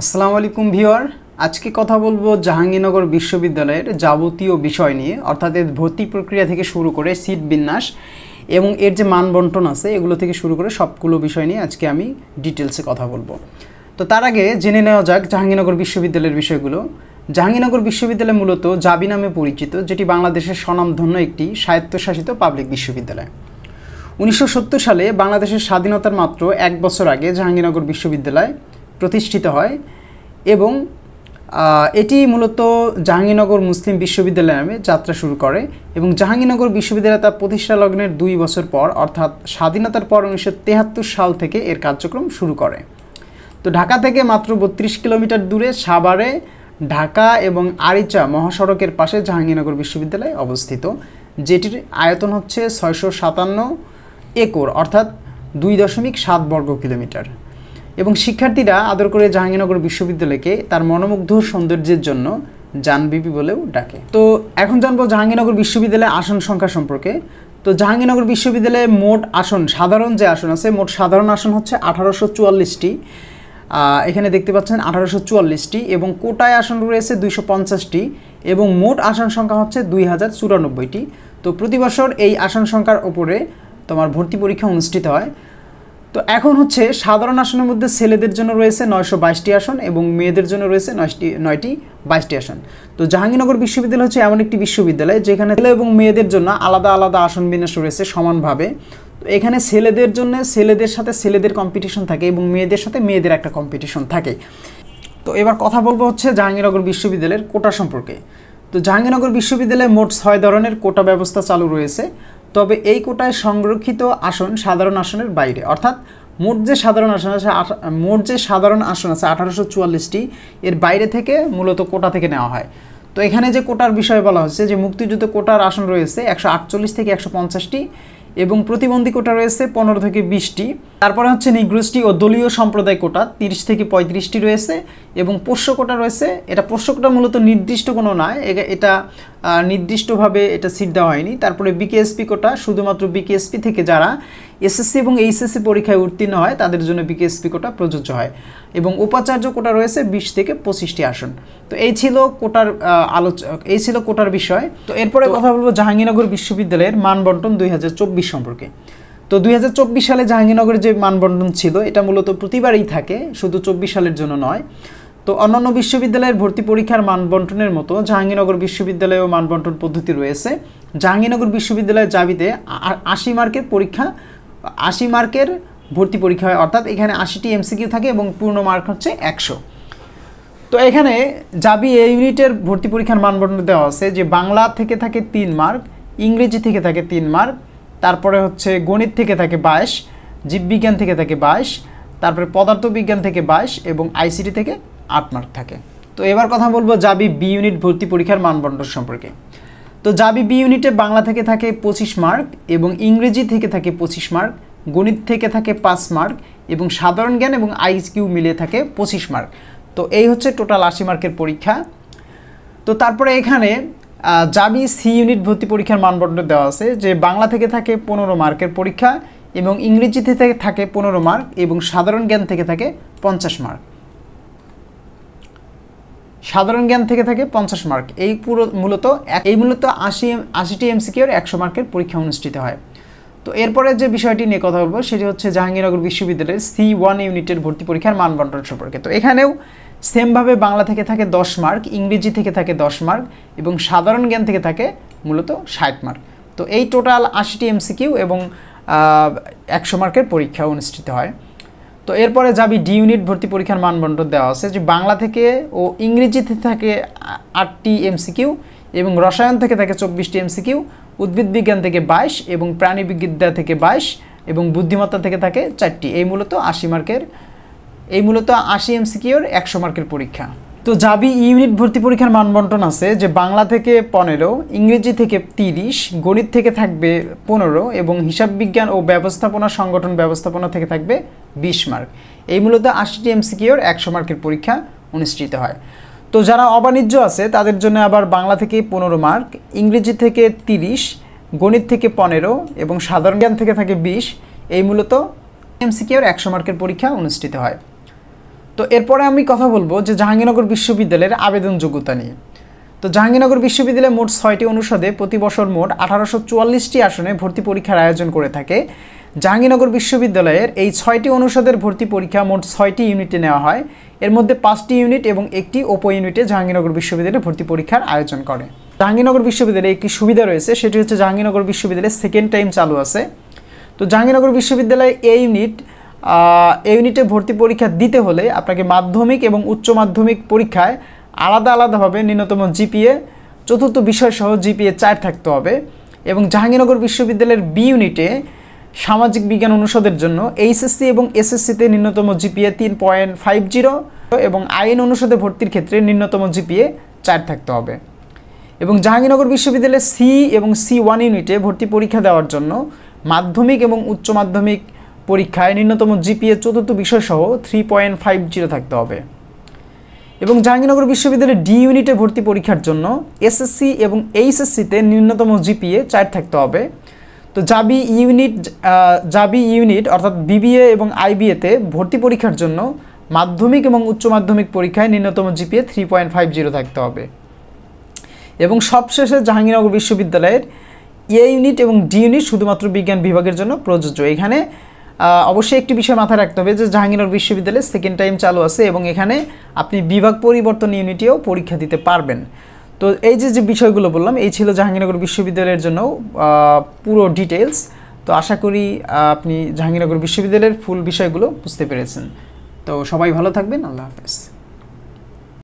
আসসালামু আলাইকুম ভিউয়ার। আজকে কথা বলবো জাহাঙ্গীরনগর বিশ্ববিদ্যালয়ের যাবতীয় বিষয় নিয়ে, অর্থাৎ এর ভর্তি প্রক্রিয়া থেকে শুরু করে সিট বিন্যাস এবং এর যে মানবন্টন আছে এগুলো থেকে শুরু করে সবগুলো বিষয় নিয়ে আজকে আমি ডিটেলসে কথা বলবো। তো তার আগে জেনে নেওয়া যাক জাহাঙ্গীরনগর বিশ্ববিদ্যালয়ের বিষয়গুলো। জাহাঙ্গীরনগর বিশ্ববিদ্যালয় মূলত জাবি নামে পরিচিত, যেটি বাংলাদেশের স্বনামধন্য একটি স্বায়ত্তশাসিত পাবলিক বিশ্ববিদ্যালয়। 1970 সালে বাংলাদেশের স্বাধীনতার মাত্র এক বছর আগে জাহাঙ্গীরনগর বিশ্ববিদ্যালয় প্রতিষ্ঠিত হয় এবং এটি মূলত জাহাঙ্গীরনগর মুসলিম বিশ্ববিদ্যালয় নামে যাত্রা শুরু করে এবং জাহাঙ্গীরনগর বিশ্ববিদ্যালয় তার প্রতিষ্ঠা লগ্নের 2 বছর পর অর্থাৎ স্বাধীনতার পর 1973 সাল থেকে এর কার্যক্রম শুরু করে। তো ঢাকা থেকে মাত্র 32 কিলোমিটার দূরে সাভারে ঢাকা এবং আরিচা মহাসড়কের পাশে জাহাঙ্গীরনগর বিশ্ববিদ্যালয় অবস্থিত, যেটির আয়তন হচ্ছে 657 একর অর্থাৎ 2.7 বর্গ কিলোমিটার। এবং শিক্ষার্থীরা আদর করে জাহাঙ্গীরনগর বিশ্ববিদ্যালয়কে তার মনোমুগ্ধ সৌন্দর্যের জন্য জানবিবি বলেও ডাকে। তো এখন জানবো জাহাঙ্গীরনগর বিশ্ববিদ্যালয়ের আসন সংখ্যা সম্পর্কে। তো জাহাঙ্গীরনগর বিশ্ববিদ্যালয়ে মোট আসন, সাধারণ যে আসন আছে, মোট সাধারণ আসন হচ্ছে 1844টি। এখানে দেখতে পাচ্ছেন 1844টি এবং কোটায় আসন রয়েছে 250টি এবং মোট আসন সংখ্যা হচ্ছে 2094টি। তো প্রতি বছর এই আসন সংখ্যার ওপরে তোমার ভর্তি পরীক্ষা অনুষ্ঠিত হয়। তো এখন হচ্ছে সাধারণ আসনের মধ্যে ছেলেদের জন্য রয়েছে 922টি আসন এবং মেয়েদের জন্য রয়েছে 22টি আসন। তো জাহাঙ্গীরনগর বিশ্ববিদ্যালয় হচ্ছে এমন একটি বিশ্ববিদ্যালয় যেখানে ছেলে এবং মেয়েদের জন্য আলাদা আলাদা আসন বিন্যাস রয়েছে সমানভাবে। তো এখানে ছেলেদের জন্য ছেলেদের সাথে ছেলেদের কম্পিটিশন থাকে এবং মেয়েদের সাথে মেয়েদের একটা কম্পিটিশন থাকে। তো এবার কথা বলবো হচ্ছে জাহাঙ্গীরনগর বিশ্ববিদ্যালয়ের কোটা সম্পর্কে। তো জাহাঙ্গীরনগর বিশ্ববিদ্যালয়ে মোট 6 ধরনের কোটা ব্যবস্থা চালু রয়েছে, তবে এই কোটায় সংরক্ষিত আসন সাধারণ আসনের বাইরে, অর্থাৎ মোট যে সাধারণ আসন আছে 1844টি, এর বাইরে থেকে মূলত কোটা থেকে নেওয়া হয়। তো এখানে যে কোটার বিষয়ে বলা হচ্ছে যে মুক্তিযুদ্ধ কোটার আসন রয়েছে 148 থেকে 150টি এবং প্রতিবন্ধী কোটা রয়েছে 15 থেকে 20টি। তারপরে হচ্ছে নিগ্রোষ্ঠী ও দলীয় সম্প্রদায় কোটা 30 থেকে 35টি রয়েছে এবং পোষ্য কোটা রয়েছে। এটা পোষ্য কোটা মূলত নির্দিষ্ট কোনো নয়, এটা নির্দিষ্টভাবে এটা সিট দেওয়া হয়নি। তারপরে বিকেএসপি কোটা, শুধুমাত্র বিকেএসপি থেকে যারা এসএসসি এবং এইচএসসি পরীক্ষায় উত্তীর্ণ হয় তাদের জন্য বিকেএসপি কোটা প্রযোজ্য হয় এবং উপাচার্য কোটা রয়েছে 20 থেকে 25টি আসন। তো এই ছিল কোটার বিষয়। তো এরপরে কথা বলবো জাহাঙ্গীরনগর বিশ্ববিদ্যালয়ের মানবন্টন 2024 সম্পর্কে। তো 2024 সালে জাহাঙ্গীরনগরের যে মানবন্টন ছিল এটা মূলত প্রতিবারই থাকে, শুধু 24 সালের জন্য নয়। তো অন্যান্য বিশ্ববিদ্যালয়ের ভর্তি পরীক্ষার মানবন্টনের মতো জাহাঙ্গীরনগর বিশ্ববিদ্যালয়েও মানবন্টন পদ্ধতি রয়েছে। জাহাঙ্গীরনগর বিশ্ববিদ্যালয়ের জাবিতে 80 মার্কের ভর্তি পরীক্ষা হয়, অর্থাৎ এখানে 80টি এমসিকিউ থাকে এবং পূর্ণ মার্ক হচ্ছে 100। তো এখানে জাবি এ ইউনিটের ভর্তি পরীক্ষার মানবন্টন দেওয়া আছে যে বাংলা থেকে থাকে 3 মার্ক, ইংরেজি থেকে থাকে 3 মার্ক, তারপরে হচ্ছে গণিত থেকে থাকে 22, জীববিজ্ঞান থেকে থাকে 22, তারপরে পদার্থবিজ্ঞান থেকে 22 এবং আইসিটি থেকে 8 মার্ক থাকে। তো এবার কথা বলবো জাবি বি ইউনিট ভর্তি পরীক্ষার মানবন্টন সম্পর্কে। তো জাবি বি ইউনিটে বাংলা থেকে থাকে 25 মার্ক এবং ইংরেজি থেকে থাকে 25 মার্ক, গণিত থেকে থাকে 5 মার্ক এবং সাধারণ জ্ঞান এবং আইকিউ মিলিয়ে থাকে 25 মার্ক। তো এই হচ্ছে টোটাল 80 মার্কের পরীক্ষা। তো তারপরে এখানে জাবি সি ইউনিট ভর্তি পরীক্ষার মানবন্টন দেওয়া আছে যে বাংলা থেকে থাকে 15 মার্কের পরীক্ষা এবং ইংরেজি থেকে থাকে 15 মার্ক এবং সাধারণ জ্ঞান থেকে থাকে 50 মার্ক। সাধারণ জ্ঞান থেকে থাকে 50 মার্ক। এই মূলত 80টি এমসিকিউর 100 মার্কের পরীক্ষা অনুষ্ঠিত হয়। তো এরপরে যে বিষয়টি নিয়ে কথা বলবো সেটি হচ্ছে জাহাঙ্গীরনগর বিশ্ববিদ্যালয়ের C1 ইউনিটের ভর্তি পরীক্ষার মানবন্টন সম্পর্কে। তো এখানেও সেমভাবে বাংলা থেকে থাকে 10 মার্ক, ইংরেজি থেকে থাকে 10 মার্ক এবং সাধারণ জ্ঞান থেকে থাকে মূলত 60 মার্ক। তো এই টোটাল 80টি এমসিকিউ এবং 100 মার্কের পরীক্ষা অনুষ্ঠিত হয়। তো এরপরে যাবি ডি ইউনিট ভর্তি পরীক্ষার মানবন্টন দেওয়া আছে যে বাংলা থেকে ও ইংরেজিতে থাকে 8টি এমসিকিউ এবং রসায়ন থেকে থাকে 24টি এমসিকিউ, উদ্ভিদ বিজ্ঞান থেকে 22 এবং প্রাণীবিদ্যা থেকে 22 এবং বুদ্ধিমত্তা থেকে থাকে 4টি। এই মূলত 80 এমসিকিউর 100 মার্কের পরীক্ষা। তো জাবি ইউনিট ভর্তি পরীক্ষার মানবন্টন আছে যে বাংলা থেকে 15, ইংরেজি থেকে 30, গণিত থেকে থাকবে 15 এবং হিসাব বিজ্ঞান ও সংগঠন ব্যবস্থাপনা থেকে থাকবে 20 মার্ক। এই মূলত 80টি এমসিকিউর 100 মার্কের পরীক্ষা অনুষ্ঠিত হয়। তো যারা অবাণিজ্য আছে তাদের জন্য আবার বাংলা থেকে 15 মার্ক, ইংরেজি থেকে 30, গণিত থেকে 15 এবং সাধারণ জ্ঞান থেকে থাকে 20। এই মূলত এমসিকিউর 100 মার্কের পরীক্ষা অনুষ্ঠিত হয়। তো এরপরে আমি কথা বলবো যে জাহাঙ্গীরনগর বিশ্ববিদ্যালয়ের আবেদন যোগ্যতা নিয়ে। তো জাহাঙ্গীরনগর বিশ্ববিদ্যালয়ে মোট 6টি অনুষদে প্রতি বছর মোট 1844টি আসনে ভর্তি পরীক্ষার আয়োজন করে থাকে। জাহাঙ্গীরনগর বিশ্ববিদ্যালয়ের এই 6টি অনুষদের ভর্তি পরীক্ষা মোট 6টি ইউনিটে নেওয়া হয়। এর মধ্যে 5টি ইউনিট এবং একটি ওপো ইউনিটে জাহাঙ্গীরনগর বিশ্ববিদ্যালয়ে ভর্তি পরীক্ষার আয়োজন করে। জাহাঙ্গীরনগর বিশ্ববিদ্যালয়ে একটি সুবিধা রয়েছে, সেটি হচ্ছে জাহাঙ্গীরনগর বিশ্ববিদ্যালয়ে সেকেন্ড টাইম চালু আছে। তো জাহাঙ্গীরনগর বিশ্ববিদ্যালয়ে এই ইউনিটে ভর্তি পরীক্ষা দিতে হলে আপনাকে মাধ্যমিক এবং উচ্চ মাধ্যমিক পরীক্ষায় আলাদা আলাদাভাবে ন্যূনতম জিপিএ চতুর্থ বিষয়সহ জিপিএ 4 থাকতে হবে। এবং জাহাঙ্গীরনগর বিশ্ববিদ্যালয়ের বি ইউনিটে সামাজিক বিজ্ঞান অনুষদের জন্য এইচএসসি এবং এসএসসিতে ন্যূনতম জিপিএ 3.50 এবং আইন অনুষদে ভর্তির ক্ষেত্রে ন্যূনতম জিপিএ 4 থাকতে হবে। এবং জাহাঙ্গীরনগর বিশ্ববিদ্যালয়ের সি এবং C1 ইউনিটে ভর্তি পরীক্ষা দেওয়ার জন্য মাধ্যমিক এবং উচ্চ মাধ্যমিক পরীক্ষায় ন্যূনতম জিপিএ চতুর্থ বিষয়সহ 3.50 থাকতে হবে। এবং জাহাঙ্গীরনগর বিশ্ববিদ্যালয়ের ডি ইউনিটে ভর্তি পরীক্ষার জন্য এসএসসি এবং এইচএসসিতে ন্যূনতম জিপিএ 4 থাকতে হবে। তো জাবি ইউনিট অর্থাৎ বিবিএ এবং আইবিএতে ভর্তি পরীক্ষার জন্য মাধ্যমিক এবং উচ্চ মাধ্যমিক পরীক্ষায় ন্যূনতম জিপিএ 3.50 থাকতে হবে। এবং সবশেষে জাহাঙ্গীরনগর বিশ্ববিদ্যালয়ের এ ইউনিট এবং ডি ইউনিট শুধুমাত্র বিজ্ঞান বিভাগের জন্য প্রযোজ্য। এখানে অবশ্যই একটি বিষয় মাথায় রাখতে হবে যে জাহাঙ্গীরনগর বিশ্ববিদ্যালয়ে সেকেন্ড টাইম চালু আছে এবং এখানে আপনি বিভাগ পরিবর্তন ইউনিটেও পরীক্ষা দিতে পারবেন। তো এই যে বিষয়গুলো বললাম, এই ছিল জাহাঙ্গীরনগর বিশ্ববিদ্যালয়ের জন্য পুরো ডিটেলস। তো আশা করি আপনি জাহাঙ্গীরনগর বিশ্ববিদ্যালয়ের ফুল বিষয়গুলো বুঝতে পেরেছেন। তো সবাই ভালো থাকবেন, আল্লাহ হাফেজ।